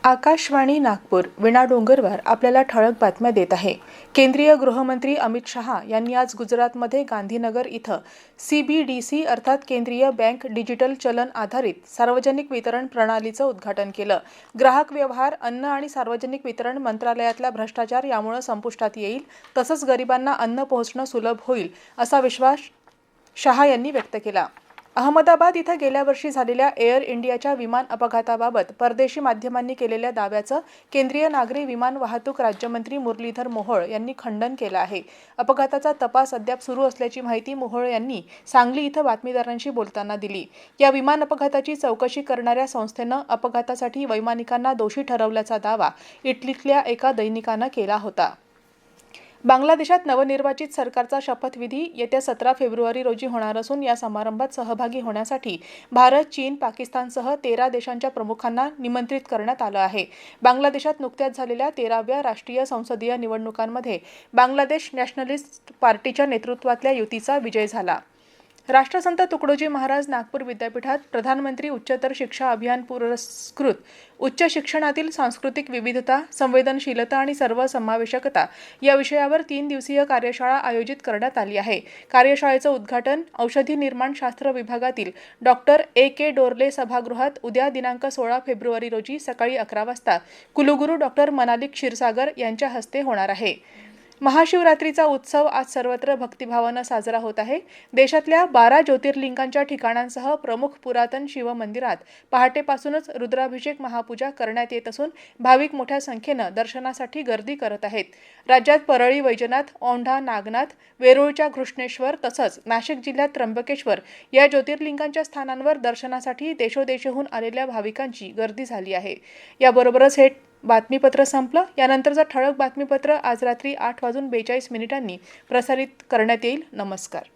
आकाशवाणी नागपूर विणा डोंगरवार आपल्याला ठळक बातम्या देत आहे। केंद्रीय गृहमंत्री अमित शहा यांनी आज गुजरातमध्ये गांधीनगर इथं CBDC अर्थात केंद्रीय बँक डिजिटल चलन आधारित सार्वजनिक वितरण प्रणालीचं उद्घाटन केलं। ग्राहक व्यवहार, अन्न आणि सार्वजनिक वितरण मंत्रालयातला भ्रष्टाचार यामुळे संपुष्टात येईल, तसंच गरिबांना अन्न पोहोचणं सुलभ होईल असा विश्वास शहा यांनी व्यक्त केला। अहमदाबाद इथं गेल्या वर्षी झालेल्या एअर इंडियाच्या विमान अपघाताबाबत परदेशी माध्यमांनी केलेल्या दाव्याचं केंद्रीय नागरी विमान वाहतूक राज्यमंत्री मुरलीधर मोहोळ यांनी खंडन केलं आहे। अपघाताचा तपास अद्याप सुरू असल्याची माहिती मोहोळ यांनी सांगली इथं बातमीदारांशी बोलताना दिली। या विमान अपघाताची चौकशी करणाऱ्या संस्थेनं अपघातासाठी वैमानिकांना दोषी ठरवल्याचा दावा इटलीतल्या एका दैनिकानं केला होता। बांगलादेशात नवनिर्वाचित सरकारचा शपथविधी येत्या 17 फेब्रुवारी रोजी होणार असून या समारंभात सहभागी होण्यासाठी भारत, चीन, पाकिस्तानसह 13 देशांच्या प्रमुखांना निमंत्रित करण्यात आलं आहे। बांगलादेशात नुकत्याच झालेल्या 13व्या राष्ट्रीय संसदीय निवडणुकांमध्ये बांगलादेश नॅशनलिस्ट पार्टीच्या नेतृत्वातल्या युतीचा विजय झाला। राष्ट्रसंत तुकडोजी महाराज नागपूर विद्यापीठात प्रधानमंत्री उच्चतर शिक्षा अभियान पुरस्कृत उच्च शिक्षणातील सांस्कृतिक विविधता, संवेदनशीलता आणि सर्वसमावेशकता या विषयावर 3 दिवसीय कार्यशाळा आयोजित करण्यात आली आहे। कार्यशाळेचं उद्घाटन औषधी निर्माण शास्त्र विभागातील डॉक्टर AK डोरले सभागृहात उद्या दिनांक 16 फेब्रुवारी रोजी सकाळी 11 वाजता कुलगुरू डॉक्टर मनाली क्षीरसागर यांच्या हस्ते होणार आहे। महाशिवरात्रीचा उत्सव आज सर्वत्र भक्तिभावानं साजरा होत आहे। देशातल्या 12 ज्योतिर्लिंगांच्या ठिकाणांसह प्रमुख पुरातन शिवमंदिरात पहाटेपासूनच रुद्राभिषेक महापूजा करण्यात येत असून भाविक मोठ्या संख्येनं दर्शनासाठी गर्दी करत आहेत। राज्यात परळी वैजनाथ, औंढा नागनाथ, वेरूळच्या घृष्णेश्वर तसंच नाशिक जिल्ह्यात त्र्यंबकेश्वर या ज्योतिर्लिंगांच्या स्थानांवर दर्शनासाठी देशोदेशाहून आलेल्या भाविकांची गर्दी झाली आहे। याबरोबरच हे बातमीपत्र संपलं। यानंतरचं ठळक बातमीपत्र आज रात्री 8:42 प्रसारित करण्यात येईल। नमस्कार।